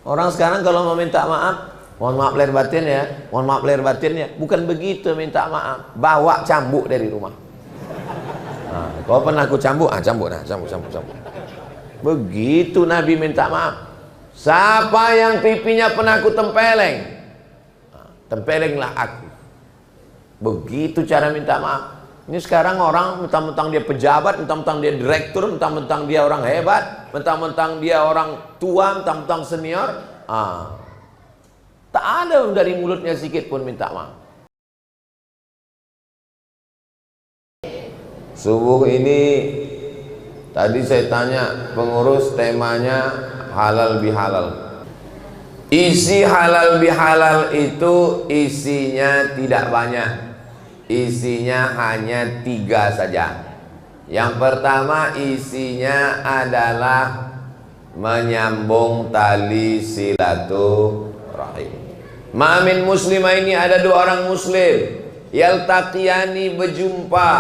Orang sekarang kalau mau minta maaf, mohon maaf lahir batin ya, mohon maaf lahir batin ya. Bukan begitu minta maaf, bawa cambuk dari rumah. Nah, kau pernah aku cambuk? Ah, cambuk nah, cambuk. Begitu Nabi minta maaf. Siapa yang pipinya pernah aku tempeleng, tempelenglah aku. Begitu cara minta maaf. Ini sekarang orang mentang-mentang dia pejabat, mentang-mentang dia direktur, mentang-mentang dia orang hebat, mentang-mentang dia orang tua, mentang-mentang senior, tak ada dari mulutnya sedikit pun minta maaf. Subuh ini tadi saya tanya pengurus, temanya halal bihalal. Isi halal bihalal itu isinya tidak banyak. Isinya hanya 3 saja. Yang pertama isinya adalah menyambung tali silaturahim. Ma'amin muslimah ini ada 2 orang muslim, yaltaqiyani berjumpa,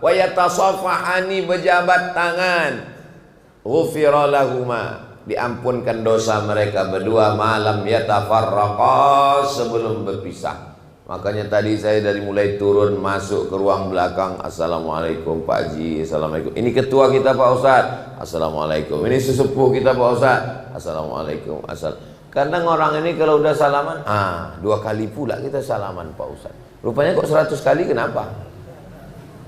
wa yatasafahani berjabat tangan, ghufira lahuma, diampunkan dosa mereka berdua, malam yatafarraqa, sebelum berpisah. Makanya tadi saya dari mulai turun masuk ke ruang belakang, assalamualaikum Pak Haji, assalamualaikum. Ini ketua kita Pak Ustadz, assalamualaikum. Ini sesepuh kita Pak Ustadz, assalamualaikum. Kadang orang ini kalau udah salaman, 2 kali pula kita salaman Pak Ustadz. Rupanya kok 100 kali, kenapa?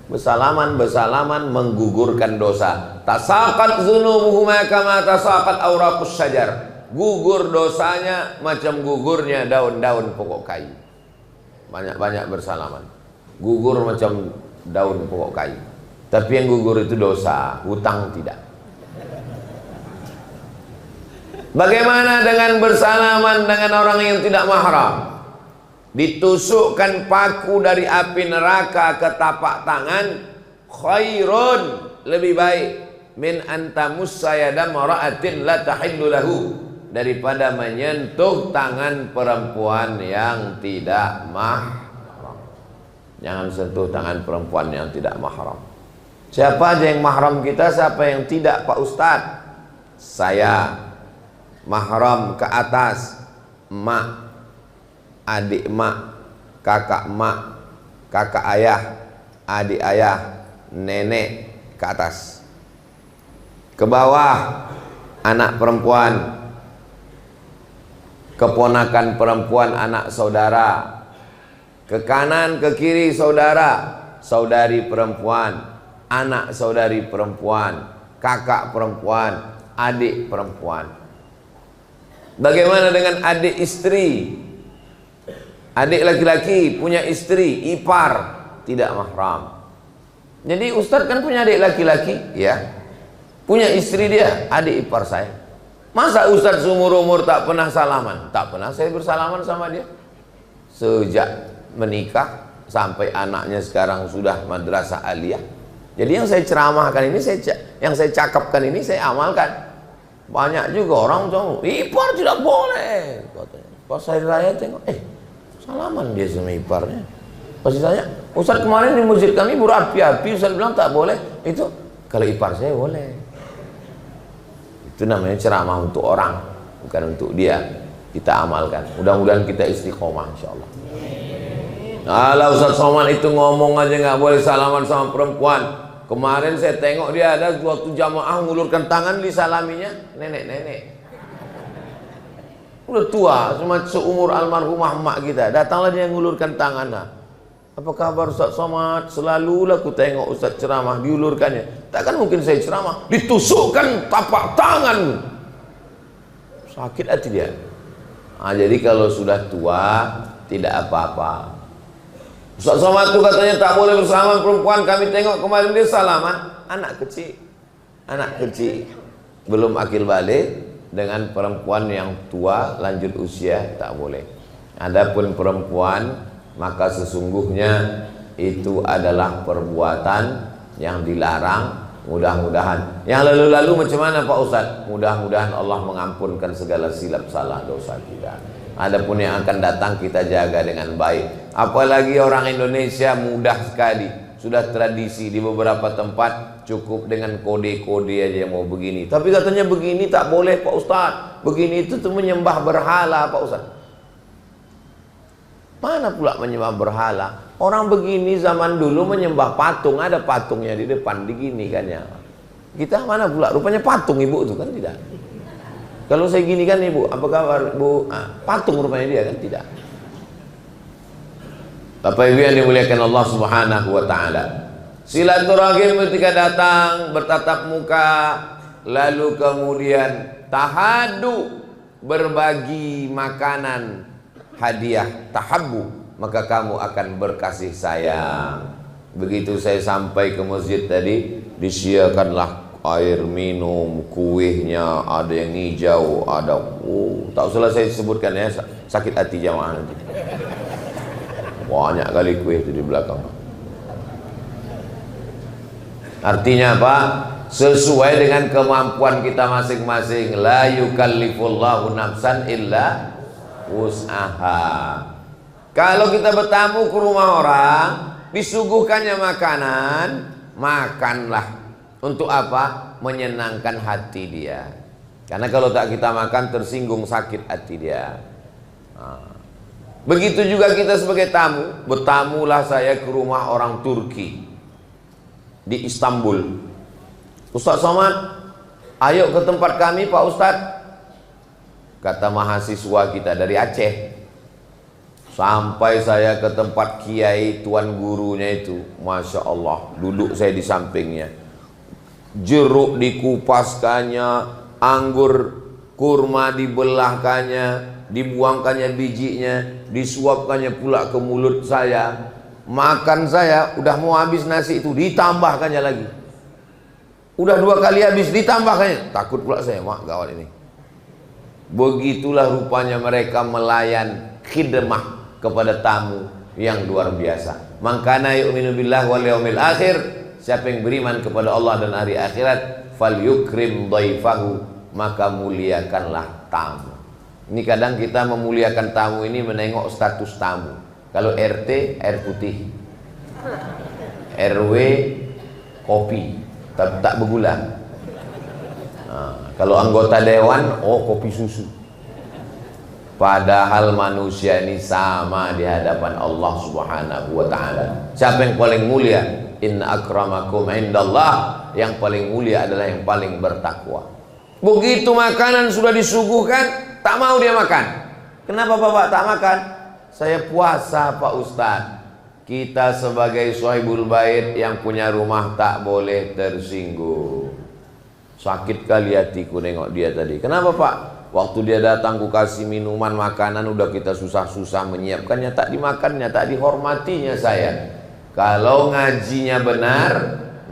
Bersalaman menggugurkan dosa. Tasaqat dzunubuhuma kama tasaqat awraqus syajar. Gugur dosanya macam gugurnya daun-daun pokok kayu. Banyak-banyak bersalaman, gugur macam daun pokok kayu. Tapi yang gugur itu dosa, hutang tidak. Bagaimana dengan bersalaman dengan orang yang tidak mahram? Ditusukkan paku dari api neraka ke tapak tangan, khairun, lebih baik, min antamussa yada mara'atin la tahillu lahu, daripada menyentuh tangan perempuan yang tidak mahram. Jangan sentuh tangan perempuan yang tidak mahram. Siapa aja yang mahram kita, siapa yang tidak Pak Ustadz? Saya mahram ke atas, emak, adik emak, kakak emak, kakak ayah, adik ayah, nenek ke atas. Ke bawah anak perempuan, keponakan perempuan anak saudara, ke kanan ke kiri saudara, saudari perempuan, anak saudari perempuan, kakak perempuan, adik perempuan. Bagaimana dengan adik istri? Adik laki-laki punya istri, ipar, tidak mahram. Jadi Ustadz kan punya adik laki-laki, ya, punya istri dia, adik ipar saya. Masa Ustadz seumur-umur tak pernah salaman? Tak pernah saya bersalaman sama dia. Sejak menikah sampai anaknya sekarang sudah madrasah aliyah. Jadi yang saya ceramahkan ini, yang saya cakapkan ini saya amalkan. Banyak juga orang tahu, ipar tidak boleh katanya. Pas hari raya tengok, salaman dia sama iparnya. Pas ditanya, Ustadz kemarin di masjid kami berapi-api, Ustadz bilang tak boleh. Itu kalau ipar saya boleh. Itu namanya ceramah untuk orang, bukan untuk dia. Kita amalkan. Mudah-mudahan kita istiqomah insyaallah. Kalau Ustadz Somad itu ngomong aja nggak boleh salaman sama perempuan. Kemarin saya tengok dia ada suatu jamaah ngulurkan tangan, disalaminya nenek-nenek. Udah tua, cuma seumur almarhumah emak kita. Datanglah dia ngulurkan tangan. Apa kabar Ustadz Somad? Selalulah aku tengok Ustadz ceramah diulurkannya. Takkan mungkin saya ceramah ditusukkan tapak tangan. Sakit hati dia. Jadi kalau sudah tua tidak apa-apa. Ustadz Somad itu katanya tak boleh bersalaman perempuan. Kami tengok kemarin dia salaman anak kecil belum akil balik dengan perempuan yang tua lanjut usia, tak boleh. Adapun perempuan, maka sesungguhnya itu adalah perbuatan yang dilarang. Mudah-mudahan yang lalu-lalu macam mana Pak Ustadz? Mudah-mudahan Allah mengampunkan segala silap salah dosa kita. Adapun yang akan datang kita jaga dengan baik. Apalagi orang Indonesia mudah sekali, sudah tradisi di beberapa tempat cukup dengan kode-kode aja mau begini. Tapi katanya begini tak boleh Pak Ustadz. Begini itu tuh menyembah berhala Pak Ustadz. Mana pula menyembah berhala? Orang begini zaman dulu menyembah patung, ada patungnya di depan digini kan ya. Kita mana pula rupanya patung ibu itu kan tidak. Kalau saya gini kan ibu, apa kabar bu? Patung rupanya dia kan tidak. Bapak Ibu yang dimuliakan Allah Subhanahu wa taala. Silaturahim ketika datang bertatap muka, lalu kemudian tahadu berbagi makanan hadiah, tahabbu, maka kamu akan berkasih sayang. Begitu saya sampai ke masjid tadi, disiapkanlah air minum, kuihnya, ada yang hijau, ada tak usah saya sebutkan ya, sakit hati jamaah nanti. Banyak kali kuih itu di belakang. Artinya apa? Sesuai dengan kemampuan kita masing-masing. La yukallifullahu nafsan illa wus'aha. Kalau kita bertamu ke rumah orang, disuguhkannya makanan, makanlah. Untuk apa? Menyenangkan hati dia. Karena kalau tak kita makan, tersinggung, sakit hati dia. Begitu juga kita sebagai tamu. Bertamulah saya ke rumah orang Turki di Istanbul. Ustaz Somad, ayo ke tempat kami Pak Ustaz. Kata mahasiswa kita dari Aceh. Sampai saya ke tempat kiai tuan gurunya itu, Masya Allah, duduk saya di sampingnya. Jeruk dikupaskannya, anggur kurma dibelahkannya, dibuangkannya bijinya, disuapkannya pula ke mulut saya. Makan saya udah mau habis nasi itu, ditambahkannya lagi. Udah 2 kali habis, ditambahkannya. Takut pula saya, mak gawat ini. Begitulah rupanya mereka melayan khidmah kepada tamu yang luar biasa. Man kana yu'minu billahi wal yaumil akhir, siapa yang beriman kepada Allah dan hari akhirat, falyukrim dhaifahu, maka muliakanlah tamu. Ini kadang kita memuliakan tamu ini menengok status tamu. Kalau RT air putih, RW kopi tak bergula. Kalau anggota dewan, oh kopi susu. Padahal manusia ini sama di hadapan Allah Subhanahu wa taala. Siapa yang paling mulia? Inna akramakum indallah, yang paling mulia adalah yang paling bertakwa. Begitu makanan sudah disuguhkan, tak mau dia makan. Kenapa Bapak tak makan? Saya puasa Pak Ustadz. Kita sebagai sahibul bait yang punya rumah tak boleh tersinggung. Sakit kali hatiku nengok dia tadi. Kenapa Pak? Waktu dia datang ku kasih minuman, makanan, udah kita susah-susah menyiapkannya, tak dimakannya, tak dihormatinya saya. Kalau ngajinya benar,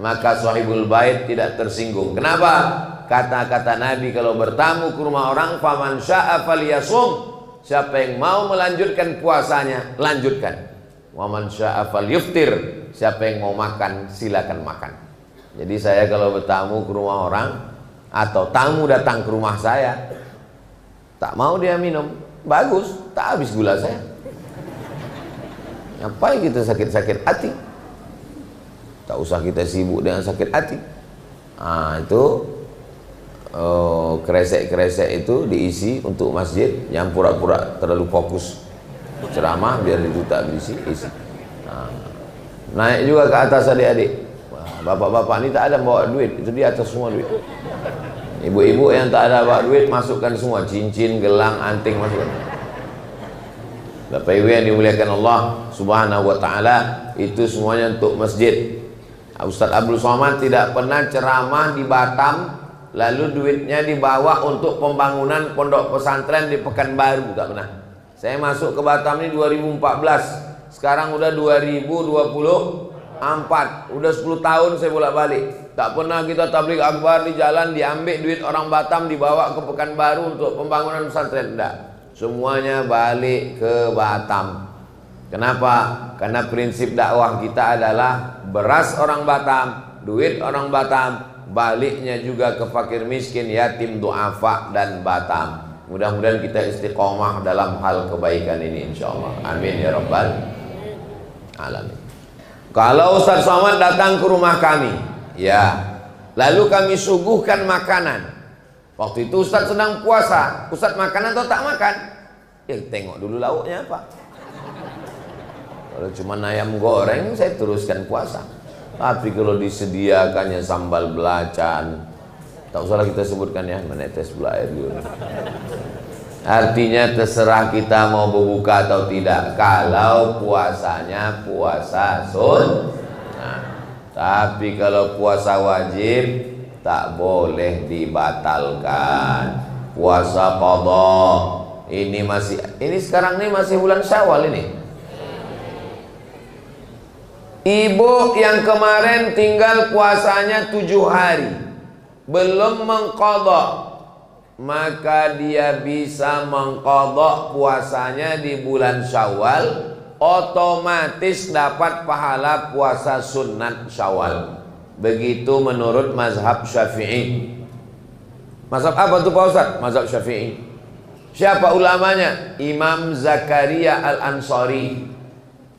maka sahibul bait tidak tersinggung. Kenapa? Kata-kata Nabi kalau bertamu ke rumah orang, faman sya'a falyasum. Siapa yang mau melanjutkan puasanya, lanjutkan. Waman sya'a falyuftir. Siapa yang mau makan, silakan makan. Jadi saya kalau bertamu ke rumah orang, atau tamu datang ke rumah saya, tak mau dia minum, bagus, tak habis gula saya. Ngapain kita sakit-sakit hati? Tak usah kita sibuk dengan sakit hati. Itu kresek-kresek itu diisi untuk masjid yang pura-pura terlalu fokus ceramah, biar itu tak berisi, isi. Naik juga ke atas adik-adik. Bapak-bapak ini tak ada bawa duit, itu di atas semua duit. Ibu-ibu yang tak ada bawa duit, masukkan semua, cincin, gelang, anting, masukkan. Bapak Ibu yang dimuliakan Allah Subhanahu wa taala, itu semuanya untuk masjid. Ustaz Abdul Somad tidak pernah ceramah di Batam lalu duitnya dibawa untuk pembangunan pondok pesantren di Pekanbaru, tak pernah. Saya masuk ke Batam ini 2014, sekarang udah 2024, udah 10 tahun saya bolak-balik. Tak pernah kita tabligh akbar di jalan diambil duit orang Batam dibawa ke Pekanbaru untuk pembangunan pesantren. Tidak, semuanya balik ke Batam. Kenapa? Karena prinsip dakwah kita adalah beras orang Batam, duit orang Batam, baliknya juga ke fakir miskin, yatim, duafa dan Batam. Mudah-mudahan kita istiqomah dalam hal kebaikan ini insyaallah. Amin ya rabbal alamin. Kalau Ustaz Somad datang ke rumah kami, ya, lalu kami suguhkan makanan. Waktu itu Ustaz sedang puasa, Ustaz makan atau tak makan? Ya tengok dulu lauknya apa. Kalau cuma ayam goreng, saya teruskan puasa. Tapi kalau disediakannya sambal belacan, tak usahlah kita sebutkan ya, menetes pula air dulu. Artinya terserah kita mau berbuka atau tidak. Kalau puasanya puasa sunnah. Tapi kalau puasa wajib tak boleh dibatalkan. Puasa qadha ini sekarang ini masih bulan Syawal ini. Ibu yang kemarin tinggal puasanya 7 hari belum mengqadha, maka dia bisa mengqadha puasanya di bulan Syawal, otomatis dapat pahala puasa sunat Syawal. Begitu menurut mazhab Syafi'i. Mazhab apa tuh Pak Ustaz? Mazhab Syafi'i. Siapa ulamanya? Imam Zakaria Al-Ansari.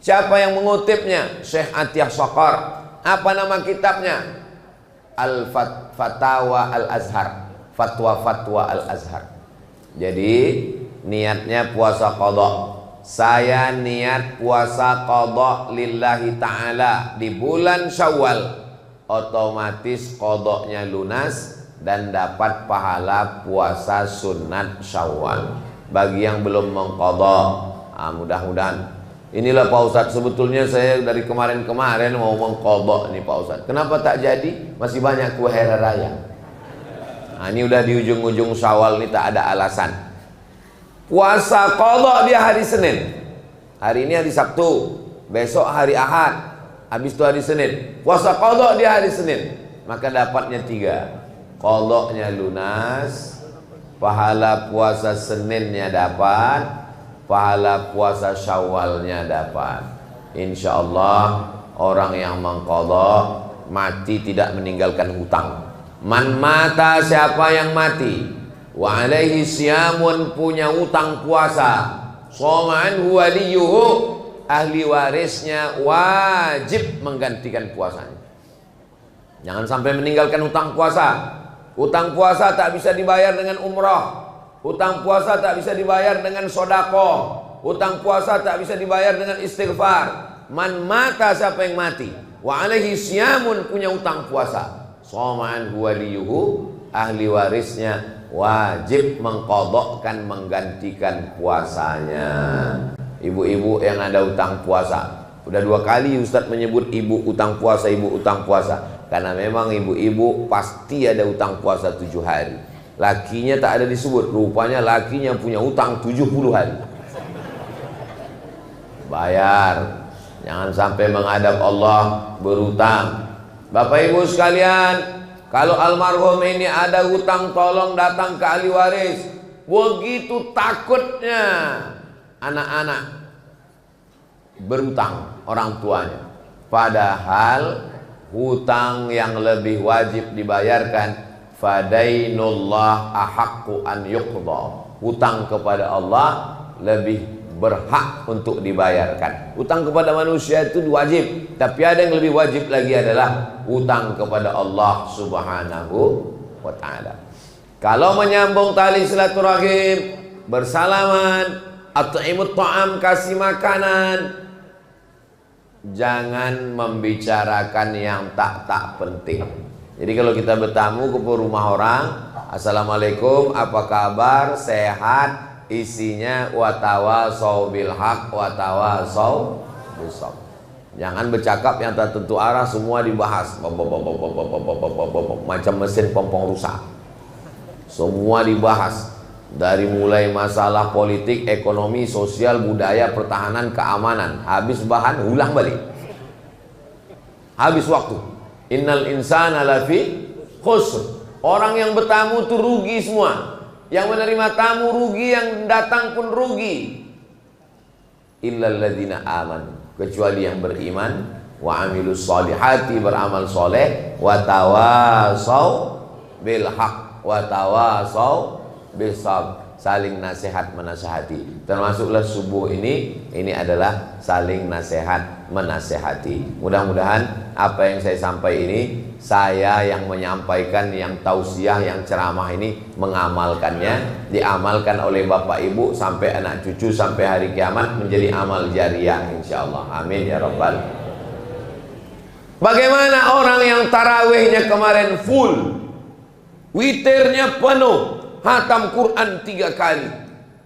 Siapa yang mengutipnya? Syekh Atiyah Shaqar. Apa nama kitabnya? Al-Fatawa Al-Azhar. Fatwa-fatwa Al-Azhar. Jadi niatnya puasa qadha. Saya niat puasa qadha lillahi ta'ala di bulan Syawal, otomatis qadha-nya lunas dan dapat pahala puasa sunat Syawal. Bagi yang belum mengqadha, mudah-mudahan. Inilah Pak Ustadz, sebetulnya saya dari kemarin-kemarin mau mengqadha nih Pak Ustadz. Kenapa tak jadi? Masih banyak kue hari raya. Ini udah di ujung-ujung Syawal nih, tak ada alasan. Puasa qadha dia hari Senin. Hari ini hari Sabtu, besok hari Ahad, habis itu hari Senin. Puasa qadha dia hari Senin. Maka dapatnya 3. Qadha-nya lunas, pahala puasa Seninnya dapat, pahala puasa Syawalnya dapat. Insya Allah orang yang mengqadha mati tidak meninggalkan hutang. Man mata, siapa yang mati, wa alaihi siyamun, punya utang puasa, soman waliyuhu, ahli warisnya wajib menggantikan puasanya. Jangan sampai meninggalkan hutang puasa. Hutang puasa tak bisa dibayar dengan umrah. Hutang puasa tak bisa dibayar dengan sodako. Hutang puasa tak bisa dibayar dengan istighfar. Man mata, siapa yang mati, wa alaihi siyamun, punya hutang puasa, soman waliyuhu, ahli warisnya wajib mengqadhakan, menggantikan puasanya. Ibu-ibu yang ada utang puasa, udah 2 kali Ustadz menyebut ibu utang puasa, ibu utang puasa, karena memang ibu-ibu pasti ada utang puasa 7 hari. Lakinya tak ada disebut, rupanya lakinya punya utang 70 hari. Bayar, jangan sampai menghadap Allah berutang. Bapak Ibu sekalian, kalau almarhum ini ada hutang, tolong datang ke ahli waris. Begitu takutnya anak-anak berutang orang tuanya, padahal hutang yang lebih wajib dibayarkan, fadainullah ahaqqu an yuqda. Hutang kepada Allah lebih berhak untuk dibayarkan. Hutang kepada manusia itu wajib, tapi ada yang lebih wajib lagi adalah hutang kepada Allah Subhanahu wa ta'ala. Kalau menyambung tali silaturahim, bersalaman, at'imut ta'am, kasih makanan, jangan membicarakan yang tak penting. Jadi kalau kita bertamu ke rumah orang, assalamualaikum, apa kabar, sehat, isinya watawasau bil haq watawasau bis sabr. Jangan bercakap yang tak tentu arah, semua dibahas macam mesin pompong rusak. Semua dibahas, dari mulai masalah politik, ekonomi, sosial, budaya, pertahanan, keamanan. Habis bahan, ulang balik, habis waktu. Innal insana lafi khusr. Orang yang bertamu itu rugi semua. Yang menerima tamu rugi, yang datang pun rugi. Illal ladzina amanu, kecuali yang beriman, wa amilus solihati, beramal soleh, wa tawasau bil haq wa tawasau bis sabr. saling nasihat menasehati. Termasuklah subuh ini adalah saling nasihat menasehati. Mudah-mudahan apa yang saya sampaikan ini, saya yang menyampaikan, yang tausiah, yang ceramah ini mengamalkannya, diamalkan oleh bapak ibu sampai anak cucu sampai hari kiamat, menjadi amal jariah insyaallah. Amin ya rabbal. Bagaimana orang yang tarawihnya kemarin full, witirnya penuh, hatam Quran 3 kali,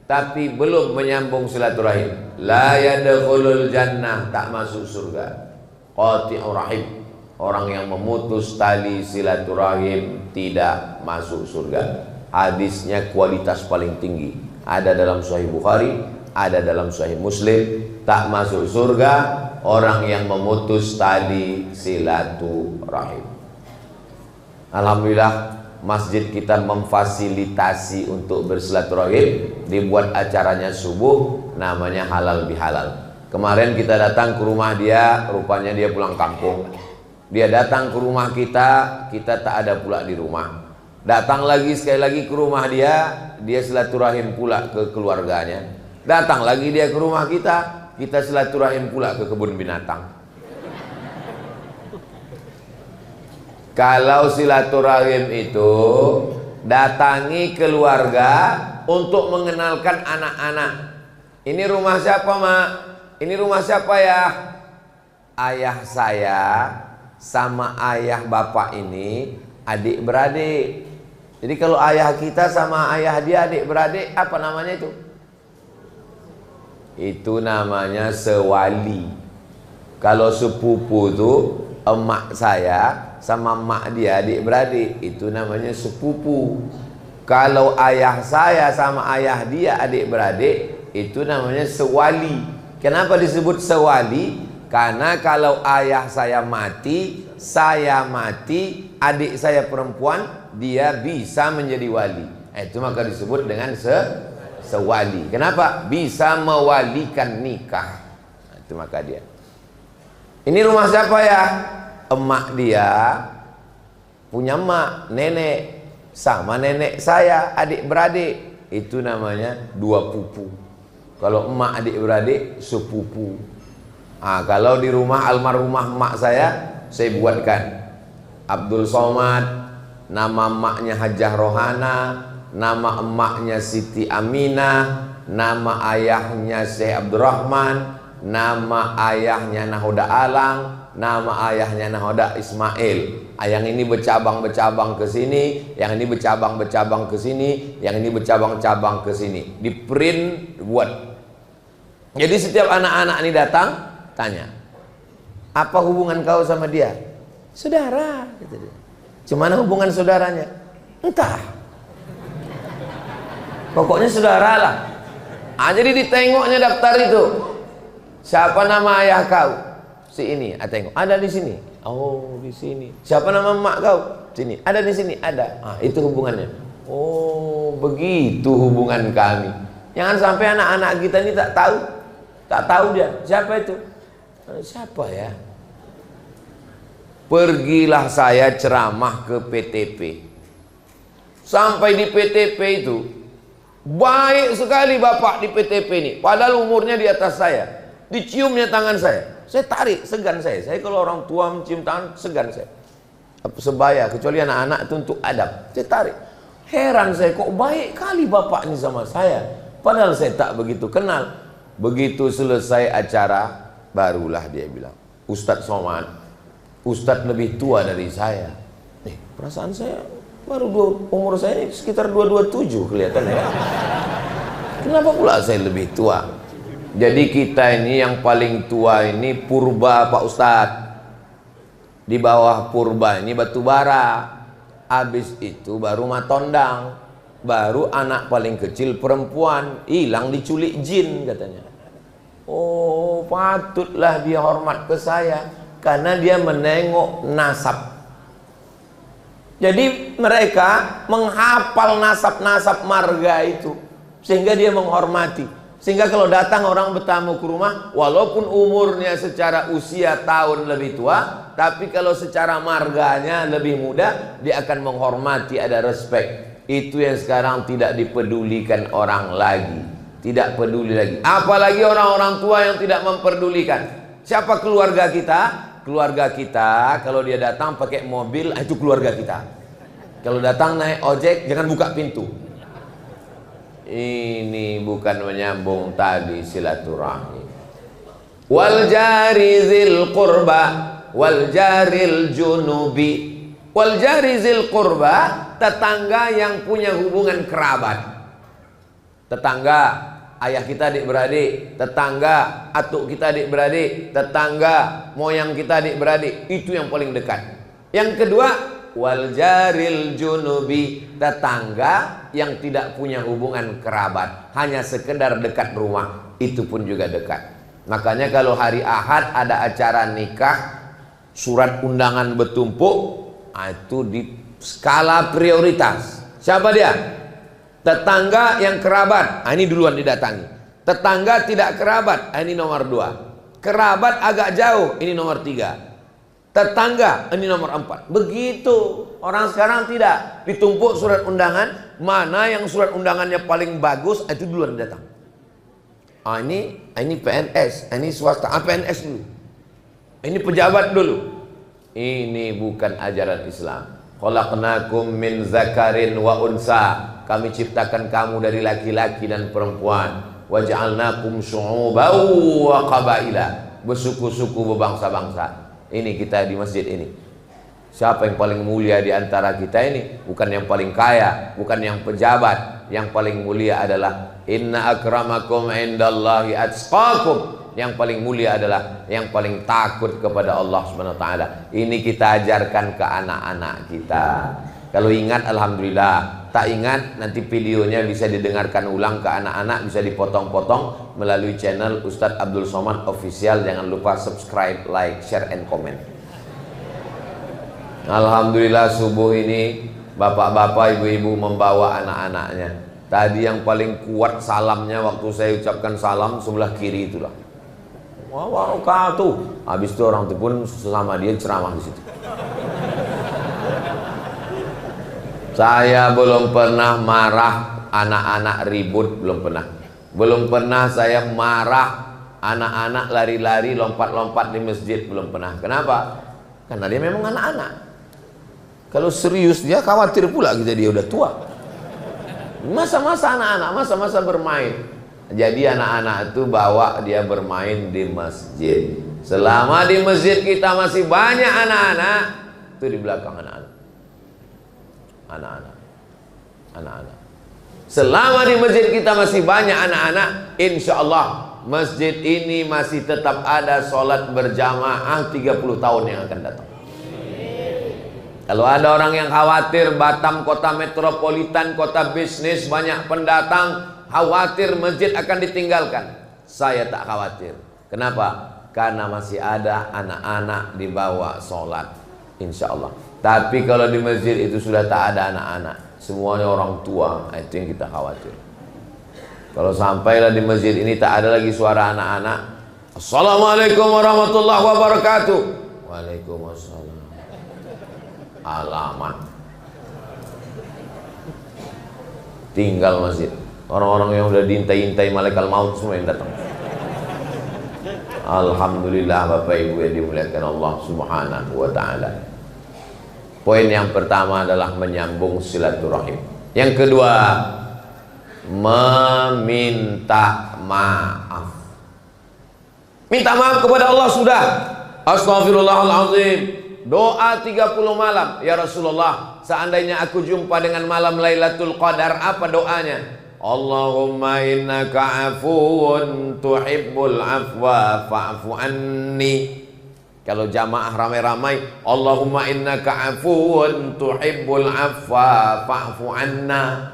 tapi belum menyambung silaturahim, la yadkhulul jannah, tak masuk surga. Qati'ur rahim, orang yang memutus tali silaturahim tidak masuk surga. Hadisnya kualitas paling tinggi, ada dalam Sahih Bukhari, ada dalam Sahih Muslim. Tak masuk surga orang yang memutus tali silaturahim. Alhamdulillah, masjid kita memfasilitasi untuk bersilaturahim, dibuat acaranya subuh, namanya halal bihalal. Kemarin kita datang ke rumah dia, rupanya dia pulang kampung. Dia datang ke rumah kita tak ada pula di rumah. Datang lagi sekali lagi ke rumah dia silaturahim pula ke keluarganya. Datang lagi dia ke rumah kita silaturahim pula ke kebun binatang. Kalau silaturahim itu datangi keluarga untuk mengenalkan anak-anak. Ini rumah siapa, Mak? Ini rumah siapa ya? Ayah saya sama ayah bapak ini adik beradik. Jadi kalau ayah kita sama ayah dia adik beradik, apa namanya itu? Itu namanya sewali. Kalau sepupu itu emak saya sama emak dia adik beradik, itu namanya sepupu. Kalau ayah saya sama ayah dia adik beradik, itu namanya sewali. Kenapa disebut sewali? Karena kalau ayah saya mati, adik saya perempuan, dia bisa menjadi wali. Itu maka disebut dengan sewali. Kenapa? Bisa mewalikan nikah. Itu maka dia. Ini rumah siapa ya? Emak dia punya emak, nenek, sama nenek saya adik beradik. Itu namanya dua pupu. Kalau emak adik beradik sepupu. Kalau di rumah almarhumah emak saya buatkan Abdul Somad, nama emaknya Hajah Rohana, nama emaknya Siti Aminah, nama ayahnya Syekh Abdurrahman, nama ayahnya Nahoda Alang, nama ayahnya Nahoda Ismail. Yang ini bercabang-bercabang ke sini, yang ini bercabang-bercabang ke sini, yang ini bercabang-cabang ke sini. Di print buat. Jadi setiap anak-anak ini datang, tanya, apa hubungan kau sama dia? Saudara, kata dia. Cumana hubungan saudaranya? Entah. Pokoknya saudara lah. Jadi ditengoknya daftar itu. Siapa nama ayah kau? Si ini, tengok. Ada di sini. Oh, di sini. Siapa nama emak kau? Sini. Ada di sini. Ada. Itu hubungannya. Oh, begitu hubungan kami. Jangan sampai anak-anak kita ini tak tahu. Tak tahu dia. Siapa itu? Siapa ya? Pergilah saya ceramah ke PTP. Sampai di PTP itu, baik sekali bapak di PTP ini. Padahal umurnya di atas saya. Diciumnya tangan saya. Saya tarik, segan saya. Saya kalau orang tua mencium tangan, segan saya. Sebaya, kecuali anak-anak itu untuk adab. Saya tarik. Heran saya, kok baik kali bapak ini sama saya. Padahal saya tak begitu kenal. Begitu selesai acara, barulah dia bilang, Ustadz Somad, Ustadz lebih tua dari saya. Perasaan saya baru umur saya ini sekitar 227 kelihatannya ya. Kenapa pula saya lebih tua? Jadi kita ini yang paling tua ini purba Pak Ustadz. Di bawah purba ini batu bara. Habis itu baru matondang. Baru anak paling kecil perempuan, hilang diculik jin katanya. Oh, patutlah dia hormat ke saya karena dia menengok nasab. Jadi mereka menghafal nasab-nasab marga itu sehingga dia menghormati. Sehingga kalau datang orang bertamu ke rumah, walaupun umurnya secara usia tahun lebih tua, tapi kalau secara marganya lebih muda, dia akan menghormati, ada respect. Itu yang sekarang tidak dipedulikan orang lagi. Tidak peduli lagi. Apalagi orang-orang tua yang tidak memperdulikan. Siapa keluarga kita? Keluarga kita kalau dia datang pakai mobil, itu keluarga kita. Kalau datang naik ojek, jangan buka pintu. Ini bukan menyambung tadi silaturahmi. Wal jari zil qurba wal jaril junubi. Wal jari zil qurba, tetangga yang punya hubungan kerabat. Tetangga ayah kita adik-beradik, tetangga atuk kita adik-beradik, tetangga moyang kita adik-beradik, itu yang paling dekat. Yang kedua, wal jaril junubi, tetangga yang tidak punya hubungan kerabat, hanya sekedar dekat rumah, itu pun juga dekat. Makanya kalau hari Ahad ada acara nikah, surat undangan bertumpuk, itu di skala prioritas. Siapa dia? Tetangga yang kerabat, ini duluan didatangi. Tetangga tidak kerabat, ini nomor 2. Kerabat agak jauh, ini nomor 3. Tetangga, ini nomor 4. Begitu. Orang sekarang tidak. Ditumpuk surat undangan, mana yang surat undangannya paling bagus, itu duluan datang. Ini PNS, ini swasta, PNS dulu. Ini pejabat dulu. Ini bukan ajaran Islam. Khalaqnakum min zakarin wa unsa. Kami ciptakan kamu dari laki-laki dan perempuan. Waja'alnakum syu'uban wa qabaila. Bersuku-suku, berbangsa-bangsa. Ini kita di masjid ini. Siapa yang paling mulia di antara kita ini? Bukan yang paling kaya, bukan yang pejabat. Yang paling mulia adalah inna akramakum indallahi atqakum. Yang paling mulia adalah yang paling takut kepada Allah Subhanahu wa taala. Ini kita ajarkan ke anak-anak kita. Kalau ingat alhamdulillah, tak ingat nanti videonya bisa didengarkan ulang ke anak-anak, bisa dipotong-potong melalui channel Ustadz Abdul Somad Official. Jangan lupa subscribe, like, share, and comment. Alhamdulillah subuh ini bapak-bapak, ibu-ibu membawa anak-anaknya. Tadi yang paling kuat salamnya waktu saya ucapkan salam sebelah kiri itulah. Wabarakatuh. Habis itu orang itu pun sama dia ceramah di situ. Saya belum pernah marah anak-anak ribut, belum pernah. Belum pernah saya marah anak-anak lari-lari, lompat-lompat di masjid, belum pernah. Kenapa? Karena dia memang anak-anak. Kalau serius dia khawatir pula kita dia udah tua. Masa-masa anak-anak, masa-masa bermain. Jadi anak-anak itu bawa dia bermain di masjid. Selama di masjid kita masih banyak anak-anak, itu di belakang anak-anak. Anak-anak. Selama di masjid kita masih banyak anak-anak, insya Allah masjid ini masih tetap ada sholat berjamaah 30 tahun yang akan datang. Kalau ada orang yang khawatir Batam kota metropolitan, kota bisnis, banyak pendatang, khawatir masjid akan ditinggalkan, saya tak khawatir. Kenapa? Karena masih ada anak-anak dibawa sholat, insya Allah. Tapi kalau di masjid itu sudah tak ada anak-anak, semuanya orang tua, itu yang kita khawatir. Kalau sampailah di masjid ini tak ada lagi suara anak-anak, assalamualaikum warahmatullahi wabarakatuh. Waalaikumsalam. Alamat. Tinggal masjid. Orang-orang yang udah diintai-intai malaikat maut semua yang datang. Alhamdulillah Bapak Ibu yang dimuliakan Allah Subhanahu wa taala. Poin yang pertama adalah menyambung silaturahim. Yang kedua, meminta maaf. Minta maaf kepada Allah sudah. Astaghfirullahaladzim. Doa 30 malam. Ya Rasulullah, seandainya aku jumpa dengan malam Lailatul Qadar, apa doanya? Allahumma innaka afuun tuhibbul afwa fa'fu anni. Kalau jamaah ramai-ramai, Allahumma innaka afuun tuhibbul afwa fa'fu anna.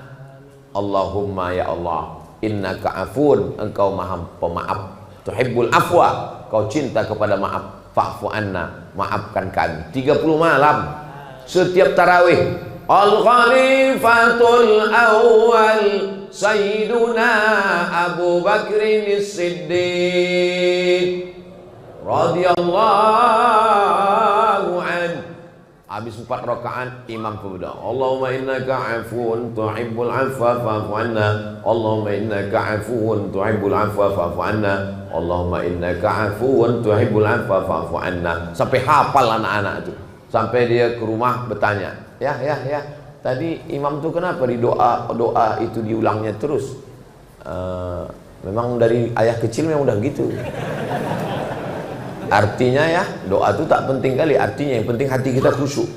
Allahumma ya Allah, innaka afuun, engkau maha pemaaf, tuhibbul afwa, kau cinta kepada maaf, fa'fu anna, maafkan kami. 30 malam setiap tarawih. Al-Khalifatul Awwal Sayyiduna Abu Bakrin As-Siddiq radhiyallahu an. Habis 4 rakaat imam berdoa, Allahumma innaka afuwun tuhibbul afwa fa'fu anna. Allahumma innaka afuwun tuhibbul afwa fa'fu anna. Allahumma innaka afuwun tuhibbul afwa fa'fu anna. Sampai hafal anak-anak itu. Sampai dia ke rumah bertanya, ya, tadi imam tuh kenapa di doa itu diulangnya terus? Memang dari ayah kecil memang udah gitu. Artinya ya, doa itu tak penting kali. Artinya yang penting hati kita khusyuk.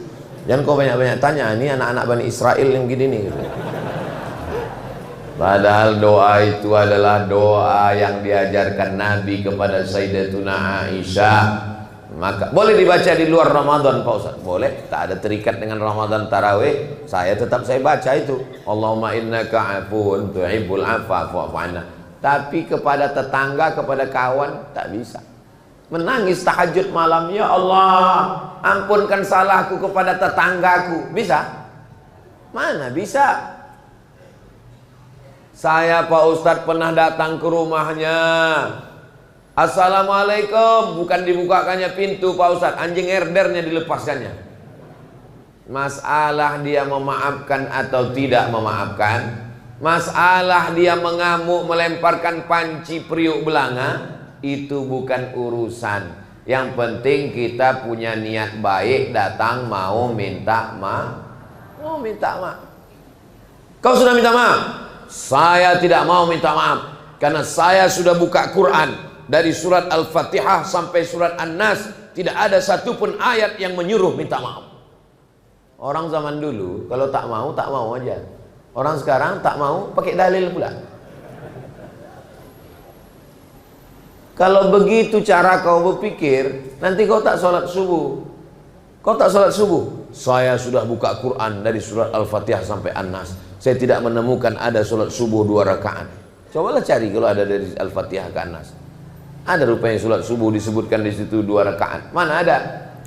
Jangan kau banyak-banyak tanya, ini anak-anak Bani Israel yang gini nih gitu. Padahal doa itu adalah doa yang diajarkan Nabi kepada Sayyidatuna Aisyah. Maka boleh dibaca di luar Ramadan Pak Ustaz? Boleh, tak ada terikat dengan Ramadan tarawih. Saya baca itu, Allahumma innaka afuwun tuhibbul afwa fa'fu anna. Tapi kepada tetangga, kepada kawan tak bisa. Menangis tahajud malam, ya Allah ampunkan salahku kepada tetanggaku, bisa? Mana bisa? Saya Pak Ustadz pernah datang ke rumahnya, Assalamualaikum, bukan dibukakannya pintu Pak Ustadz, anjing herdernya dilepaskannya. Masalah dia memaafkan atau tidak memaafkan, masalah dia mengamuk melemparkan panci periuk belanga, itu bukan urusan. Yang penting kita punya niat baik, datang mau minta maaf. Mau minta maaf. Kau sudah minta maaf? Saya tidak mau minta maaf, karena saya sudah buka Quran dari surat Al-Fatihah sampai surat An-Nas, tidak ada satupun ayat yang menyuruh minta maaf. Orang zaman dulu kalau tak mau aja. Orang sekarang tak mau pakai dalil pula. Kalau begitu cara kau berpikir, nanti kau tak sholat subuh. Kau tak sholat subuh. Saya sudah buka Quran dari surat Al-Fatihah sampai An-Nas. Saya tidak menemukan ada sholat subuh 2 rakaat. Cobalah cari kalau ada dari Al-Fatihah ke An-Nas. Ada rupanya sholat subuh disebutkan di situ 2 rakaat. Mana ada?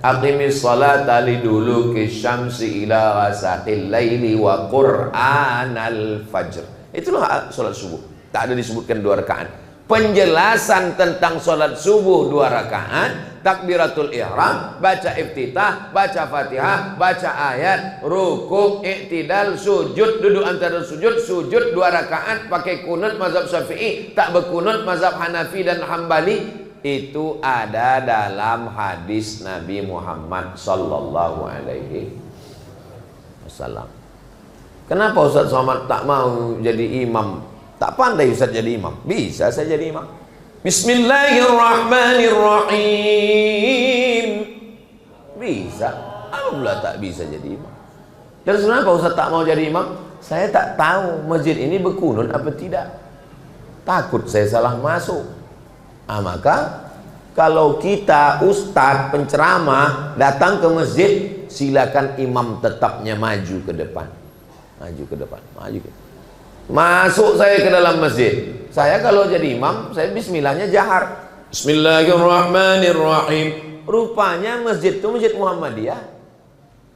Aqimis salata liduluki syamsi ila ghasaqil laili wa qur'anal fajr. Itulah sholat subuh. Tak ada disebutkan 2 rakaat. Penjelasan tentang sholat subuh 2 rakaat, takbiratul ihram, baca iftitah, baca fatihah, baca ayat, rukuk, iktidal, sujud, duduk antara sujud, sujud 2 rakaat, pakai kunut mazhab Syafi'i, tak berkunut mazhab Hanafi dan Hambali. Itu ada dalam hadis Nabi Muhammad sallallahu alaihi wasallam. Kenapa Ustaz Somad tak mau jadi imam? Tak pandai Ustaz jadi imam. Bisa saya jadi imam. Bismillahirrahmanirrahim. Bisa. Apa pula tak bisa jadi imam? Dan sebenarnya Pak Ustaz tak mau jadi imam, saya tak tahu masjid ini berkunut apa tidak. Takut saya salah masuk. Maka kalau kita ustaz penceramah datang ke masjid, silakan imam tetapnya maju ke depan. Maju ke depan. Masuk saya ke dalam masjid. Saya kalau jadi imam, saya bismillahnya jahar. Bismillahirrahmanirrahim. Rupanya masjid itu masjid Muhammadiyah.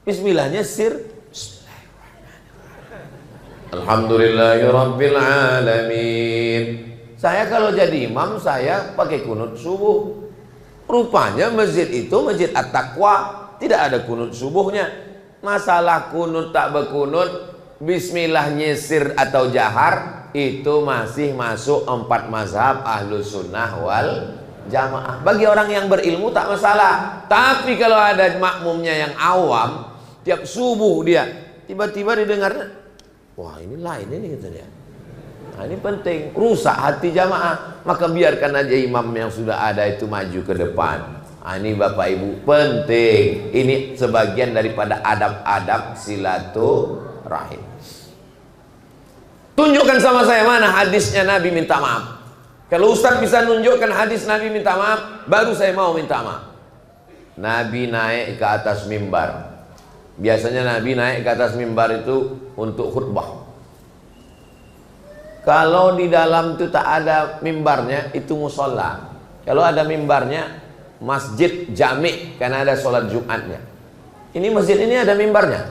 Bismillahnya sir. Alhamdulillahirabbil alamin. Saya kalau jadi imam, saya pakai kunut subuh. Rupanya masjid itu masjid At-Taqwa, tidak ada kunut subuhnya. Masalah kunut tak berkunut, bismillah nyisir atau jahar, itu masih masuk 4 mazhab Ahlus Sunnah wal Jamaah. Bagi orang yang berilmu tak masalah. Tapi kalau ada makmumnya yang awam, tiap subuh dia tiba-tiba didengar, wah ini lain ini kata dia. Nah, ini penting, rusak hati jamaah. Maka biarkan aja imam yang sudah ada itu maju ke depan. Nah, ini Bapak Ibu penting. Ini sebagian daripada adab-adab silaturahim. Tunjukkan sama saya mana hadisnya Nabi minta maaf. Kalau Ustaz bisa nunjukkan hadis Nabi minta maaf, baru saya mau minta maaf. Nabi naik ke atas mimbar. Biasanya Nabi naik ke atas mimbar itu untuk khutbah. Kalau di dalam itu tak ada mimbarnya, itu musola. Kalau ada mimbarnya, masjid jami', karena ada sholat Jumatnya. Ini masjid ini ada mimbarnya,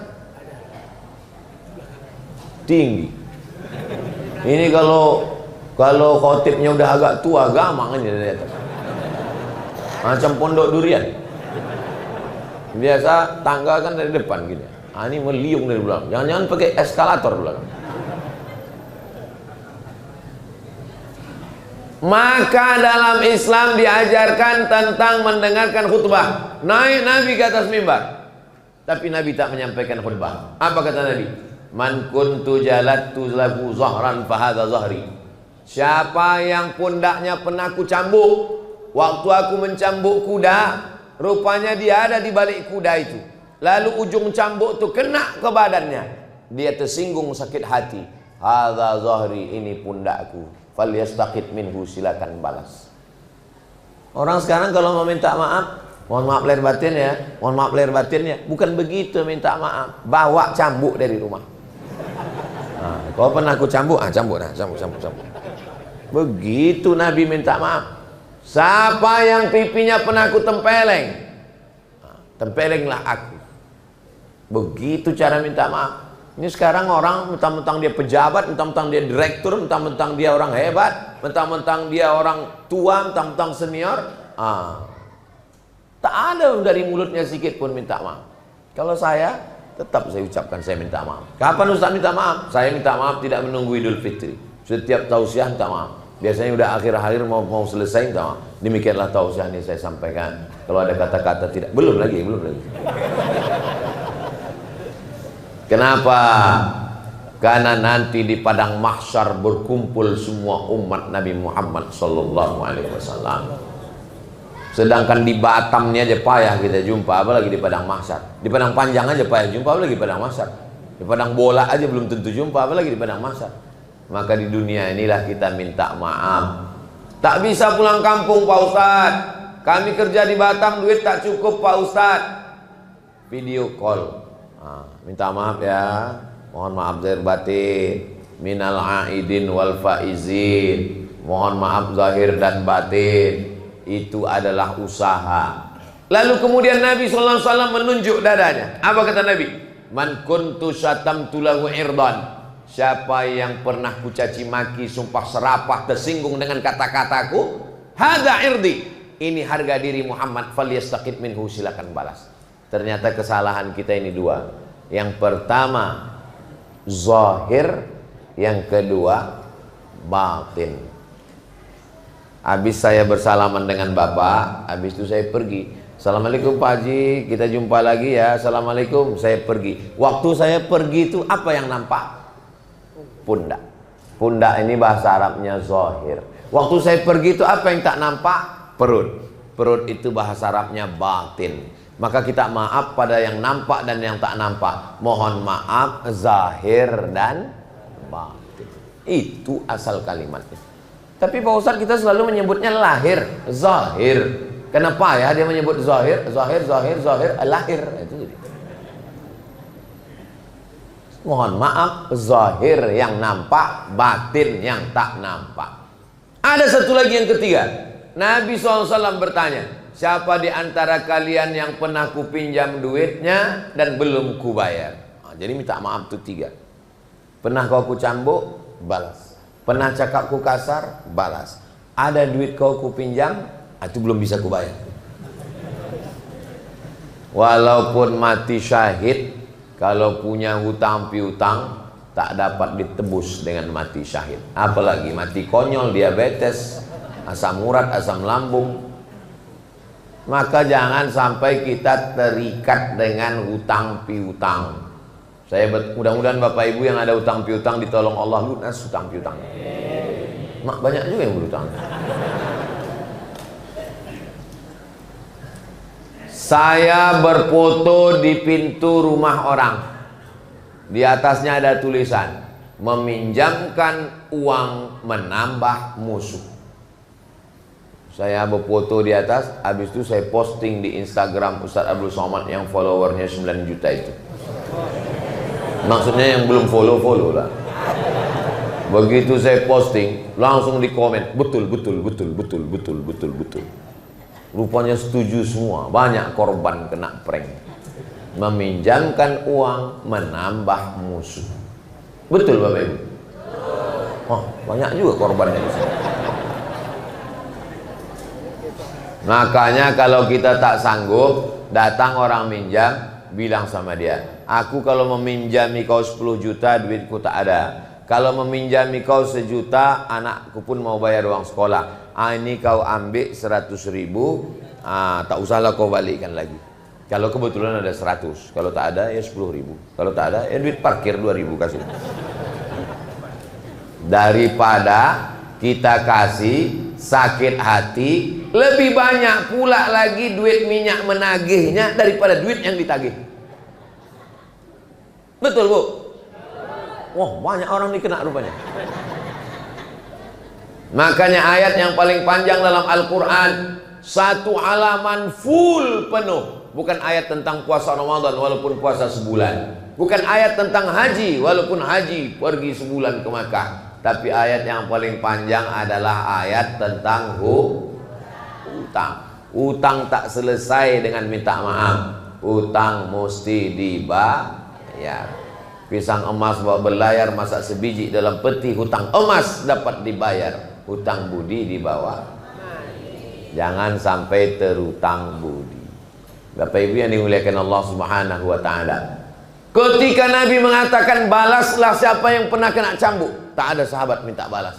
tinggi. Ini kalau khotibnya udah agak tua, gamang ini dari atas, macam pondok durian. Biasa tangga kan dari depan gini. Ah, ini meliung dari belakang. Jangan-jangan pakai eskalator belakang. Maka dalam Islam diajarkan tentang mendengarkan khutbah. Naik Nabi ke atas mimbar, tapi Nabi tak menyampaikan khutbah. Apa kata Nabi? Man kuntu jalattu lahu zahran fahadha zahri. Siapa yang pundaknya pernah aku cambuk, waktu aku mencambuk kuda, rupanya dia ada di balik kuda itu. Lalu ujung cambuk itu kena ke badannya, dia tersinggung sakit hati. Hadza zahri, ini pundakku. Falyastaqit minhu, silakan balas. Orang sekarang kalau mau minta maaf, mohon maaf lahir batin ya, mohon maaf lahir batin ya, bukan begitu minta maaf. Bawa cambuk dari rumah. Nah, kalau pernah aku cambuk, cambuk nah, cambuk. Begitu Nabi minta maaf. Siapa yang pipinya pernah aku tempeleng, tempelenglah aku. Begitu cara minta maaf. Ini sekarang orang mentang-mentang dia pejabat, mentang-mentang dia direktur, mentang-mentang dia orang hebat, mentang-mentang dia orang tua, mentang-mentang senior, tak ada dari mulutnya sedikit pun minta maaf. Kalau saya, tetap saya ucapkan saya minta maaf. Kapan Ustaz minta maaf? Saya minta maaf tidak menunggu Idul Fitri. Setiap tausiah minta maaf. Biasanya udah akhir-akhir mau selesai minta maaf. Demikianlah tausiah ini saya sampaikan. Kalau ada kata-kata tidak, belum lagi. Kenapa? Karena nanti di padang mahsyar berkumpul semua umat Nabi Muhammad sallallahu alaihi wasallam. Sedangkan di Batam ini aja payah kita jumpa, apalagi di padang mahsyar. Di padang panjang aja payah jumpa, apalagi di padang mahsyar. Di padang bola aja belum tentu jumpa, apalagi di padang mahsyar. Maka di dunia inilah kita minta maaf. Tak bisa pulang kampung Pak Ustaz. Kami kerja di Batam, duit tak cukup Pak Ustaz. Video call. Minta maaf ya, mohon maaf zahir batin, minal aidin wal faizin, mohon maaf zahir dan batin. Itu adalah usaha. Lalu kemudian Nabi SAW menunjuk dadanya. Apa kata Nabi? Man kuntu syatamtu lahu irdan. Siapa yang pernah kucaci maki, sumpah serapah, tersinggung dengan kata-kataku, hadza irdi, ini harga diri Muhammad, falyastaqit minhu, silakan balas. Ternyata kesalahan kita ini dua. Yang pertama zahir, yang kedua batin. Habis saya bersalaman dengan bapak, habis itu saya pergi. Assalamualaikum Pak Haji, kita jumpa lagi ya. Assalamualaikum, saya pergi. Waktu saya pergi itu apa yang nampak? Pundak. Pundak ini bahasa Arabnya zahir. Waktu saya pergi itu apa yang tak nampak? Perut. Perut itu bahasa Arabnya batin. Maka kita maaf pada yang nampak dan yang tak nampak. Mohon maaf zahir dan batin. Itu asal kalimatnya. Tapi Pak Ustadz kita selalu menyebutnya lahir, zahir. Kenapa ya dia menyebut zahir, lahir itu. Mohon maaf zahir yang nampak, batin yang tak nampak. Ada satu lagi yang ketiga. Nabi SAW bertanya, siapa di antara kalian yang pernah kupinjam duitnya dan belum kubayar? Jadi minta maaf itu tiga. Pernah kau kucambuk? Balas. Pernah cakap ku kasar? Balas. Ada duit kau kupinjam? Itu belum bisa kubayar. Walaupun mati syahid, kalau punya hutang piutang tak dapat ditebus dengan mati syahid. Apalagi mati konyol, diabetes, asam urat, asam lambung. Maka jangan sampai kita terikat dengan hutang piutang. Saya mudah-mudahan Bapak Ibu yang ada hutang piutang ditolong Allah lunas hutang piutang. Mak banyak juga yang berhutang. Saya berfoto di pintu rumah orang. Di atasnya ada tulisan, meminjamkan uang menambah musuh. Saya berfoto di atas, habis itu saya posting di Instagram Ustadz Abdul Somad yang followernya 9 juta itu. Maksudnya yang belum follow lah. Begitu saya posting, langsung di komen, betul. Rupanya setuju semua, banyak korban kena prank. Meminjamkan uang menambah musuh. Betul Bapak Ibu? Oh, banyak juga korbannya di sini. Makanya kalau kita tak sanggup, Datang orang minjam, bilang sama dia, aku kalau meminjami kau 10 juta, duitku tak ada. Kalau meminjami kau 1 juta, anakku pun mau bayar uang sekolah. Ini kau ambil 100 ribu, tak usahlah kau balikkan lagi. Kalau kebetulan ada 100, kalau tak ada ya 10 ribu. Kalau tak ada ya duit parkir 2 ribu kasih. Daripada kita kasih sakit hati, lebih banyak pula lagi duit minyak menagihnya daripada duit yang ditagih. Betul Bu? Wah, banyak orang ini kena rupanya. Makanya ayat yang paling panjang dalam Al-Quran, 1 halaman full penuh. Bukan ayat tentang puasa Ramadan walaupun puasa sebulan. Bukan ayat tentang haji walaupun haji pergi sebulan ke Makkah. Tapi ayat yang paling panjang adalah ayat tentang utang. Utang tak selesai dengan minta maaf. Utang mesti dibayar. Pisang emas bawa berlayar, masak sebiji dalam peti, hutang emas dapat dibayar. Hutang budi dibawa. Jangan sampai terutang budi. Bapak Ibu yang dimuliakan Allah Subhanahu wa taala. Ketika Nabi mengatakan balaslah siapa yang pernah kena cambuk, tak ada sahabat minta balas.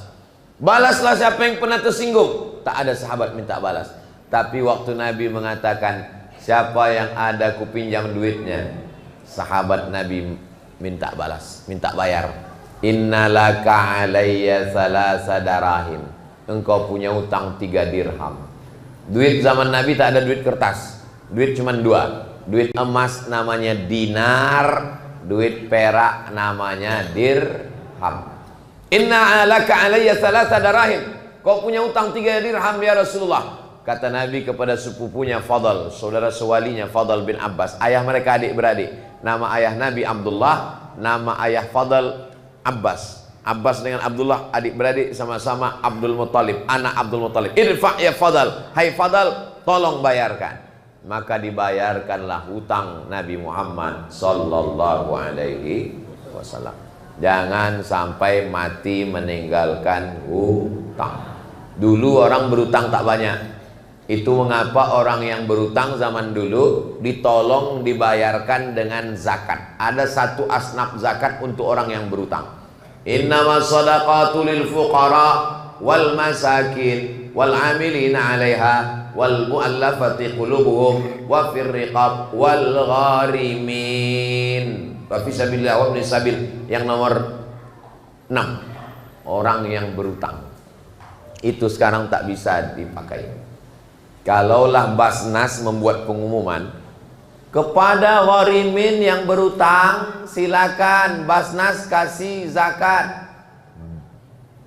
Balaslah siapa yang pernah tersinggung, tak ada sahabat minta balas. Tapi waktu Nabi mengatakan siapa yang ada kupinjam duitnya, sahabat Nabi minta balas, minta bayar. Innalaka alayya salasa darahim. Engkau punya utang 3 dirham. Duit zaman Nabi tak ada duit kertas. Duit cuma 2. Duit emas namanya dinar, duit perak namanya dirham. Inna alaka alayya salasa darahim. Kau punya utang 3 dirham ya Rasulullah. Kata Nabi kepada sepupunya Fadl, saudara sewalinya Fadl bin Abbas. Ayah mereka adik-beradik. Nama ayah Nabi Abdullah, nama ayah Fadl Abbas. Abbas dengan Abdullah adik-beradik, sama-sama Abdul Muttalib, anak Abdul Muttalib. Irfa' ya Fadl, hai Fadl, tolong bayarkan. Maka dibayarkanlah hutang Nabi Muhammad sallallahu alaihi wasallam. Jangan sampai mati meninggalkan hutang. Dulu orang berutang tak banyak. Itu mengapa orang yang berutang zaman dulu ditolong dibayarkan dengan zakat. Ada 1 asnaf zakat untuk orang yang berutang. Innamas shadaqatu lil fuqara wal masakin wal amilina 'alaiha wal mu'allafati qulubuhum wa fir riqab wal gharimin wa fi sabilillah wa ibnis sabil. Yang nomor 6, orang yang berutang. Itu sekarang tak bisa dipakai. Kalaulah Basnas membuat pengumuman kepada gharimin yang berutang, silakan Basnas kasih zakat,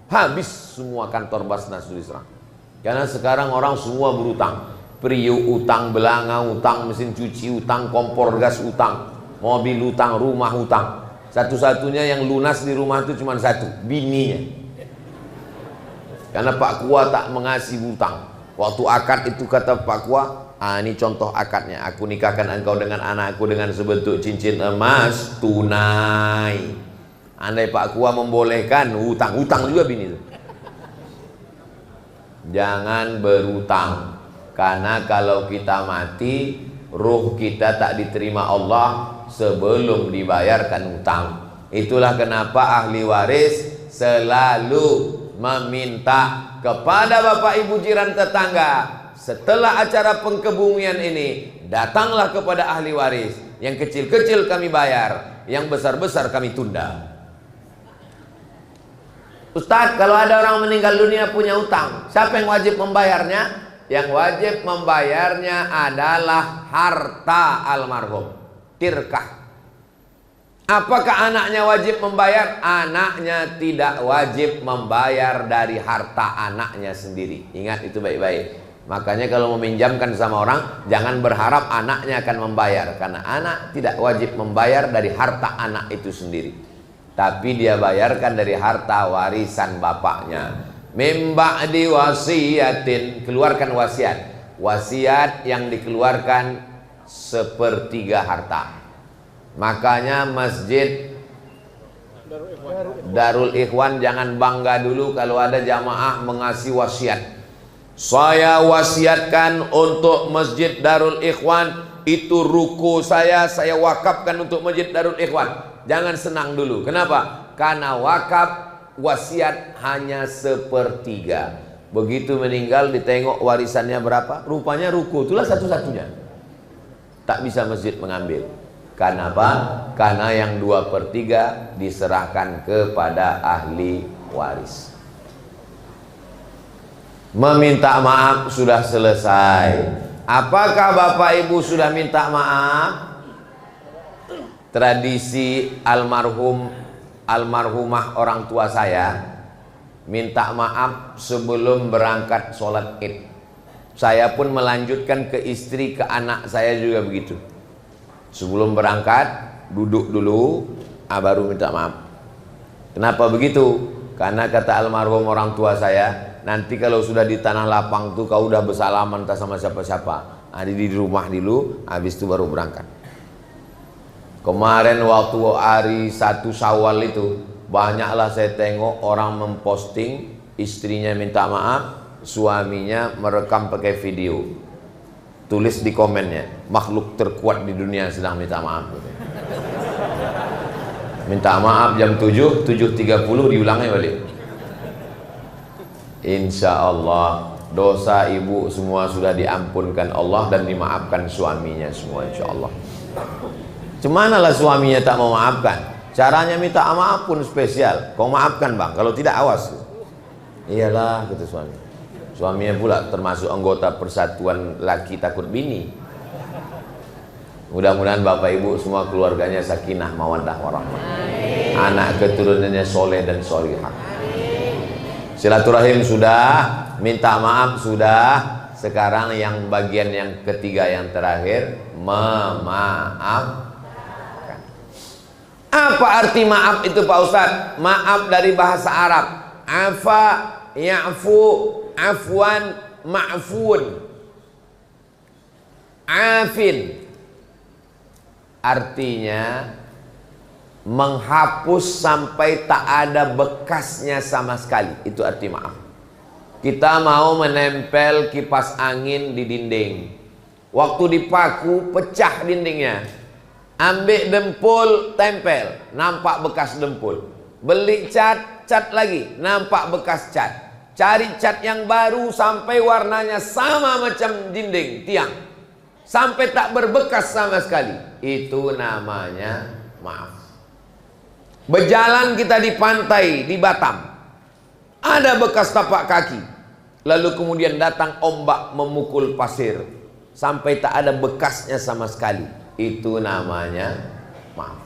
habis semua kantor Basnas diserang. Karena sekarang orang semua berutang. Priuk utang, belanga utang, mesin cuci utang, kompor gas utang, mobil utang, rumah utang. Satu-satunya yang lunas di rumah itu cuma 1, bininya. Karena Pak Kua tak mengasih hutang. Waktu akad itu kata Pak Kua, ini contoh akadnya, aku nikahkan engkau dengan anakku dengan sebentuk cincin emas tunai. Andai Pak Kua membolehkan hutang juga bini itu. Jangan berutang, karena kalau kita mati, ruh kita tak diterima Allah sebelum dibayarkan hutang. Itulah kenapa ahli waris selalu meminta kepada bapak ibu jiran tetangga, setelah acara pengkebumian ini, datanglah kepada ahli waris. Yang kecil-kecil kami bayar, yang besar-besar kami tunda. Ustadz, kalau ada orang meninggal dunia punya utang, siapa yang wajib membayarnya? Yang wajib membayarnya adalah harta almarhum, tirkah. Apakah anaknya wajib membayar? Anaknya tidak wajib membayar dari harta anaknya sendiri. Ingat itu baik-baik. Makanya kalau meminjamkan sama orang, jangan berharap anaknya akan membayar, karena anak tidak wajib membayar dari harta anak itu sendiri. Tapi dia bayarkan dari harta warisan bapaknya. Mim ba'di wasiyatin, keluarkan wasiat. Wasiat yang dikeluarkan 1/3 harta. Makanya masjid Darul Ikhwan jangan bangga dulu kalau ada jamaah mengasih wasiat. Saya wasiatkan untuk masjid Darul Ikhwan itu ruku saya wakafkan untuk Masjid Darul Ikhwan. Jangan senang dulu. Kenapa? Karena wakaf wasiat hanya 1/3. Begitu meninggal ditengok warisannya berapa, rupanya ruku itulah satu-satunya. Tak bisa masjid mengambil. Karena apa? Karena yang 2/3 diserahkan kepada ahli waris. Meminta maaf sudah selesai. Apakah Bapak Ibu sudah minta maaf? Tradisi almarhumah orang tua saya minta maaf sebelum berangkat sholat id. Saya pun melanjutkan ke istri, ke anak saya juga begitu. Sebelum berangkat duduk dulu, baru minta maaf. Kenapa begitu? Karena kata almarhum orang tua saya, nanti kalau sudah di tanah lapang tuh kau udah bersalaman tak sama siapa-siapa. Di rumah dulu, habis itu baru berangkat. Kemarin waktu hari 1 Syawal itu, banyaklah saya tengok orang memposting istrinya minta maaf, suaminya merekam pakai video. Tulis di komennya, makhluk terkuat di dunia sedang minta maaf. Minta maaf jam 7, 7.30 diulangnya balik. Insya Allah dosa ibu semua sudah diampunkan Allah dan dimaafkan suaminya semua, insya Allah. Cuman lah suaminya tak mau maafkan. Caranya minta maaf pun spesial. Kau maafkan bang, kalau tidak awas. Iyalah kata suami. Suaminya pula termasuk anggota Persatuan Laki Takut Bini. Mudah-mudahan Bapak Ibu semua keluarganya sakinah mawaddah warahmah. Anak keturunannya soleh dan solihah. Silaturahim sudah, minta maaf sudah. Sekarang yang bagian yang ketiga yang terakhir, memaafkan. Apa arti maaf itu Pak Ustadz? Maaf dari bahasa Arab. Afa, ya'fu, afwan, ma'fun. Afin. Artinya menghapus sampai tak ada bekasnya sama sekali. Itu arti maaf. Kita mau menempel kipas angin di dinding. Waktu dipaku pecah dindingnya. Ambil dempul tempel, nampak bekas dempul. Beli cat, cat lagi, nampak bekas cat. Cari cat yang baru sampai warnanya sama macam dinding tiang, sampai tak berbekas sama sekali. Itu namanya maaf. Berjalan kita di pantai di Batam, ada bekas tapak kaki, lalu kemudian datang ombak memukul pasir sampai tak ada bekasnya sama sekali. Itu namanya maaf.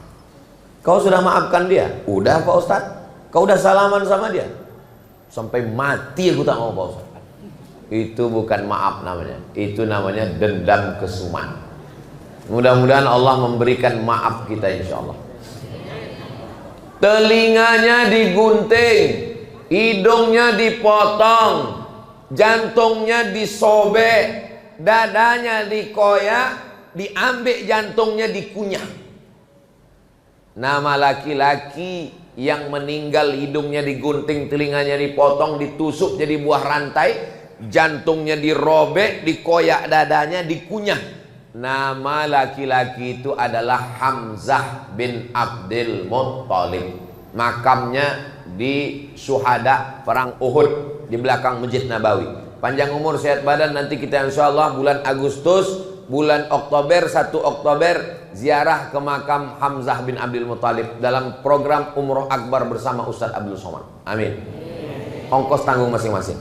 Kau sudah maafkan dia? Udah Pak Ustadz. Kau udah salaman sama dia? Sampai mati aku tak mau Pak Ustadz. Itu bukan maaf namanya. Itu namanya dendam kesuman. Mudah-mudahan Allah memberikan maaf kita insya Allah. Telinganya digunting, hidungnya dipotong, jantungnya disobek, dadanya dikoyak, diambil jantungnya dikunyah. Nama laki-laki yang meninggal hidungnya digunting, telinganya dipotong, ditusuk jadi buah rantai, jantungnya dirobek, dikoyak dadanya, dikunyah. Nama laki-laki itu adalah Hamzah bin Abdul Muttalib. Makamnya di Syuhada perang Uhud di belakang Masjid Nabawi. Panjang umur sehat badan, nanti kita insya Allah bulan Agustus, bulan Oktober, 1 Oktober ziarah ke makam Hamzah bin Abdul Muttalib dalam program Umroh Akbar bersama Ustadz Abdul Somad. Amin. Ongkos tanggung masing-masing.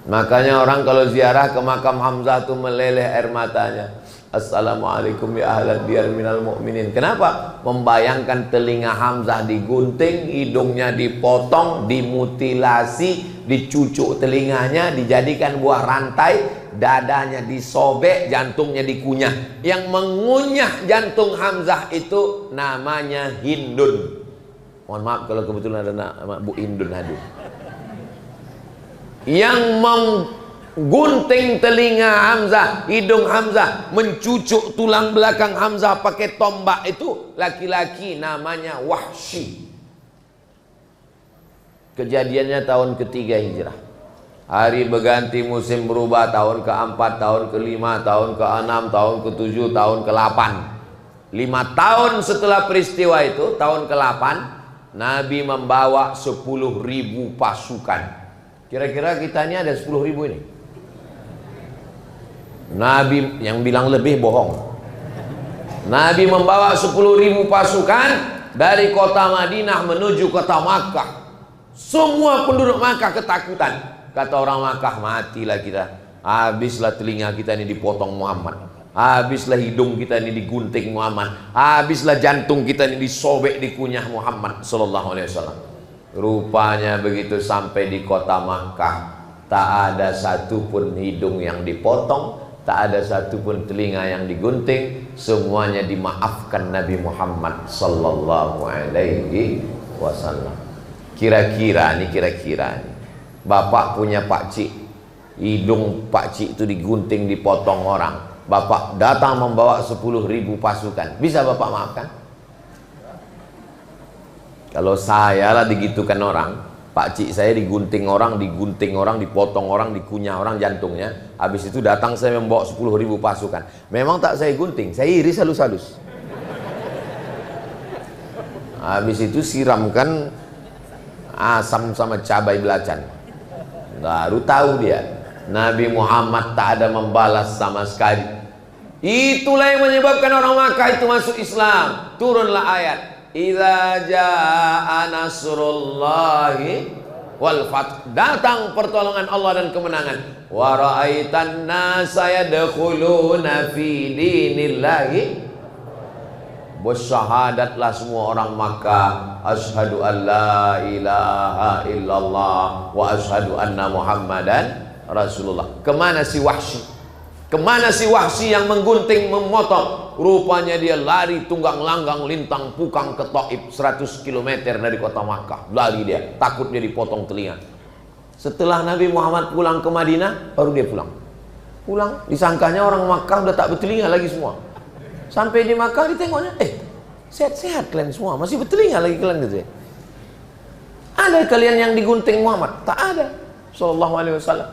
Makanya orang kalau ziarah ke makam Hamzah itu meleleh air matanya. Assalamualaikum ya ahlad diyar minal mu'minin. Kenapa? Membayangkan telinga Hamzah digunting, hidungnya dipotong, dimutilasi, dicucuk telinganya, dijadikan buah rantai, dadanya disobek, jantungnya dikunyah. Yang mengunyah jantung Hamzah itu namanya Hindun. Mohon maaf kalau kebetulan ada nama Bu Hindun hadir. Yang menggunting telinga Hamzah, hidung Hamzah, mencucuk tulang belakang Hamzah pakai tombak itu laki-laki namanya Wahsy. Kejadiannya tahun ketiga Hijrah. Hari berganti, musim berubah, tahun ke-4, tahun ke-5, tahun ke-6, tahun ke-7, tahun ke-8. 5 tahun setelah peristiwa itu, tahun ke-8, Nabi membawa 10.000 pasukan. Kira-kira kita ini ada 10.000 ini? Nabi yang bilang lebih bohong. Nabi membawa 10.000 pasukan dari kota Madinah menuju kota Makkah. Semua penduduk Makkah ketakutan. Kata orang Makkah, matilah kita. Habislah telinga kita ini dipotong Muhammad. Habislah hidung kita ini digunting Muhammad. Habislah jantung kita ini disobek di kunyah Muhammad sallallahu alaihi wasallam. Rupanya begitu sampai di kota Makkah, tak ada satupun hidung yang dipotong, tak ada satupun telinga yang digunting. Semuanya dimaafkan Nabi Muhammad sallallahu alaihi wasallam. Kira-kira nih, Bapak punya pakcik, hidung pakcik itu digunting, dipotong orang. Bapak datang membawa 10.000 pasukan. Bisa Bapak maafkan? Kalau saya lah digitukan orang, pakcik saya digunting orang, dipotong orang, dikunyah orang jantungnya. Habis itu datang saya membawa 10.000 pasukan. Memang tak saya gunting, saya iris halus-halus. Habis itu siramkan asam sama cabai belacan. Baru tahu dia, Nabi Muhammad tak ada membalas sama sekali. Itulah yang menyebabkan orang Makkah itu masuk Islam. Turunlah ayat, idza jaa nasrullahi wal fath, datang pertolongan Allah dan kemenangan. Wa ra'aitan nasa yadkhuluna fi dinillahi, bersyahadatlah semua orang Makkah, asyhadu an la ilaha illallah wa asyhadu anna Muhammadan Rasulullah. Kemana si Wahsy? Kemana si Wahsy yang menggunting, memotong? Rupanya dia lari tunggang langgang lintang pukang ke Taif, 100 km dari kota Makkah. Lari dia, takut dia dipotong telinga. Setelah Nabi Muhammad pulang ke Madinah, baru dia pulang. Disangkanya orang Makkah udah tak bertelinga lagi semua. Sampai di Makkah ditengoknya, sehat-sehat kalian semua, masih bertelinga lagi kalian gitu ya. Ada kalian yang digunting Muhammad? Tak ada. Sallallahu alaihi wasallam.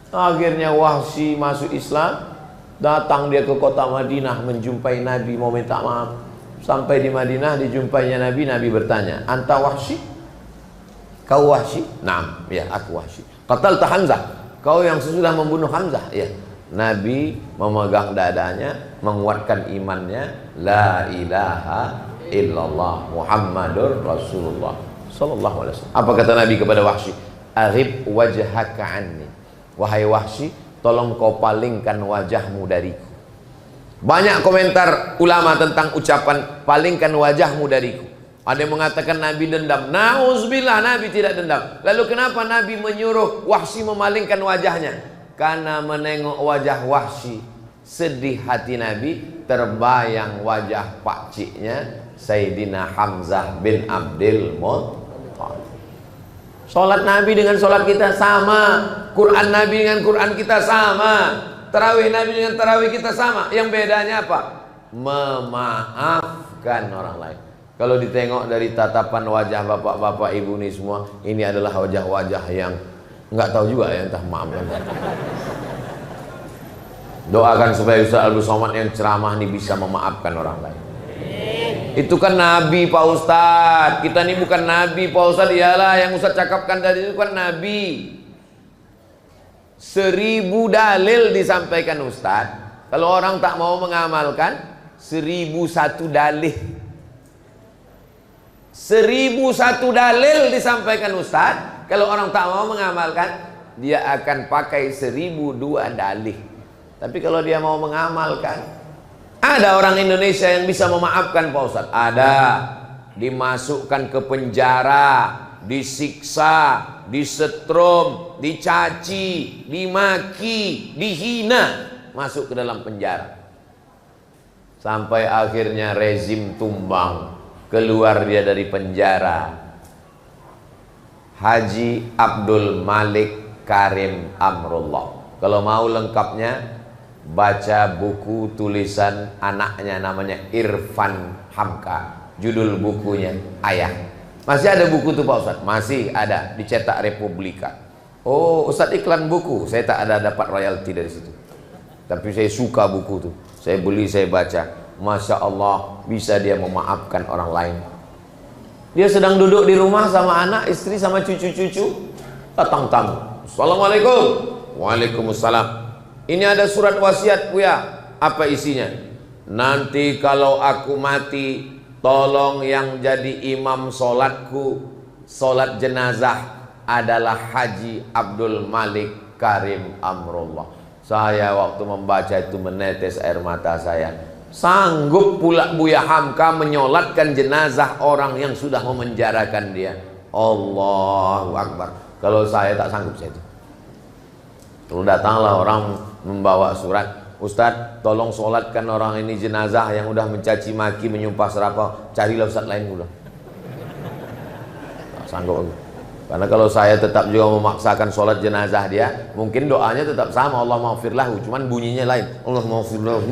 Akhirnya Wahsy masuk Islam, datang dia ke kota Madinah menjumpai Nabi, mau minta maaf. Sampai di Madinah dijumpainya Nabi, Nabi bertanya, "Anta Wahsy? Kau Wahsy?" "Naam, ya aku Wahsy." "Qatalta Hamzah? Kau yang sesudah membunuh Hamzah?" "Ya." Nabi memegang dadanya, menguatkan imannya, la ilaha illallah Muhammadur Rasulullah sallallahu alaihi wasallam. Apa kata Nabi kepada Wahsy? "Aghib wajhaka anni." Wahai Wahsy, tolong kau palingkan wajahmu dariku. Banyak komentar ulama tentang ucapan palingkan wajahmu dariku. Ada yang mengatakan Nabi dendam. Nauzubillah, Nabi tidak dendam. Lalu kenapa Nabi menyuruh Wahsy memalingkan wajahnya? Karena menengok wajah Wahsy, sedih hati Nabi, terbayang wajah pakciknya Sayyidina Hamzah bin Abdul Muttalib. Sholat Nabi dengan sholat kita sama, Quran Nabi dengan Quran kita sama, tarawih Nabi dengan tarawih kita sama. Yang bedanya apa? Memaafkan orang lain. Kalau ditengok dari tatapan wajah bapak-bapak ibu ini semua, ini adalah wajah-wajah yang nggak tahu juga ya, entah maafkan. Doakan supaya Ustaz Abdul Somad yang ceramah ini bisa memaafkan orang lain. Itu kan Nabi Pak Ustadz. Kita ini bukan Nabi Pak Ustadz. Iyalah yang Ustadz cakapkan tadi itu kan Nabi. 1000 dalil disampaikan Ustadz. Kalau orang tak mau mengamalkan, 1001 dalil. 1001 dalil disampaikan Ustadz. Kalau orang tak mau mengamalkan, dia akan pakai 1002 dalih. Tapi kalau dia mau mengamalkan, ada orang Indonesia yang bisa memaafkan Pak Ustadz. Ada. Dimasukkan ke penjara, disiksa, disetrum, dicaci, dimaki, dihina, masuk ke dalam penjara. Sampai akhirnya rezim tumbang, keluar dia dari penjara. Haji Abdul Malik Karim Amrullah. Kalau mau lengkapnya, baca buku tulisan anaknya namanya Irfan Hamka. Judul bukunya Ayah. Masih ada buku itu Pak Ustadz? Masih ada, dicetak Republika. Oh, Ustadz iklan buku. Saya tak ada dapat royalti dari situ. Tapi saya suka buku tuh. Saya beli, saya baca. Masya Allah, bisa dia memaafkan orang lain. Dia sedang duduk di rumah sama anak, istri, sama cucu-cucu. Datang tamu. Assalamualaikum. Waalaikumsalam. Ini ada surat wasiat Buya. Apa isinya? Nanti kalau aku mati, tolong yang jadi imam solatku, solat jenazah adalah Haji Abdul Malik Karim Amrullah. Saya waktu membaca itu menetes air mata saya. Sanggup pula Buya Hamka menyolatkan jenazah orang yang sudah memenjarakan dia. Allahu Akbar. Kalau saya tak sanggup saya itu. Lalu datanglah orang membawa surat. Ustadz, tolong solatkan orang ini jenazah yang udah mencaci maki, menyumpah serapah. Carilah ustadz lain pula. Tak sanggup aku. Karena kalau saya tetap juga memaksakan sholat jenazah dia, mungkin doanya tetap sama, Allah maghfirlahu, cuman bunyinya lain, Allah maghfirlahu.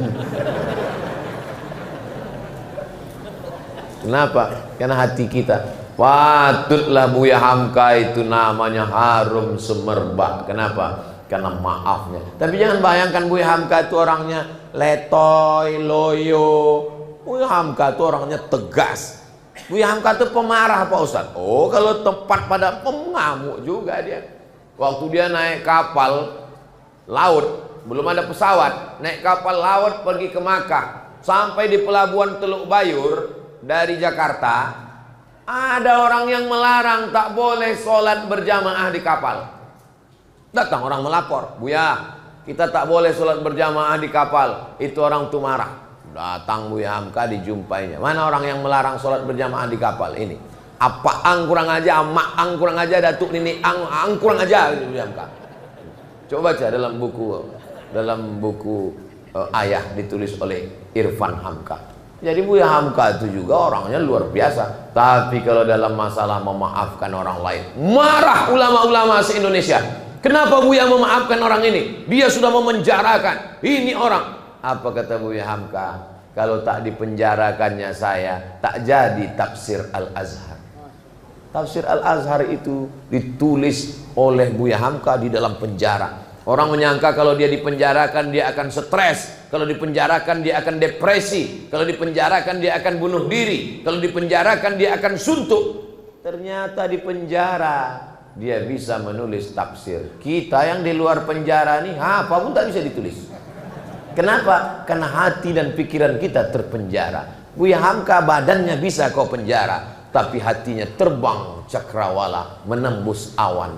Kenapa? Karena hati kita, patutlah Buya Hamka itu namanya harum semerbak. Kenapa? Karena maafnya. Tapi jangan bayangkan Buya Hamka itu orangnya letoy, loyo. Buya Hamka itu orangnya tegas. Buya Hamka itu pemarah Pak Ustadz. Oh, kalau tepat pada pengamuk juga dia. Waktu dia naik kapal laut, belum ada pesawat, naik kapal laut pergi ke Makkah, sampai di pelabuhan Teluk Bayur dari Jakarta, ada orang yang melarang tak boleh sholat berjamaah di kapal. Datang orang melapor, Buya, kita tak boleh sholat berjamaah di kapal. Itu orang tuh marah. Datang Buya Hamka, dijumpainya. Mana orang yang melarang sholat berjamaah di kapal ini? Apa ang kurang aja, mak ang kurang aja, datuk nini ang kurang aja, gitu Buya Hamka. Coba baca dalam buku Ayah ditulis oleh Irfan Hamka. Jadi Buya Hamka itu juga orangnya luar biasa. Tapi kalau dalam masalah memaafkan orang lain, marah ulama-ulama se-Indonesia. Kenapa Buya memaafkan orang ini? Dia sudah memenjarakan ini orang. Apa kata Buya Hamka? Kalau tak dipenjarakannya saya, tak jadi tafsir Al-Azhar. Tafsir Al-Azhar itu ditulis oleh Buya Hamka di dalam penjara. Orang menyangka kalau dia dipenjarakan dia akan stres, kalau dipenjarakan dia akan depresi, kalau dipenjarakan dia akan bunuh diri, kalau dipenjarakan dia akan suntuk. Ternyata di penjara dia bisa menulis tafsir. Kita yang di luar penjara nih, apa pun tak bisa ditulis. Kenapa? Karena hati dan pikiran kita terpenjara. Buya Hamka badannya bisa kau penjara, tapi hatinya terbang cakrawala menembus awan.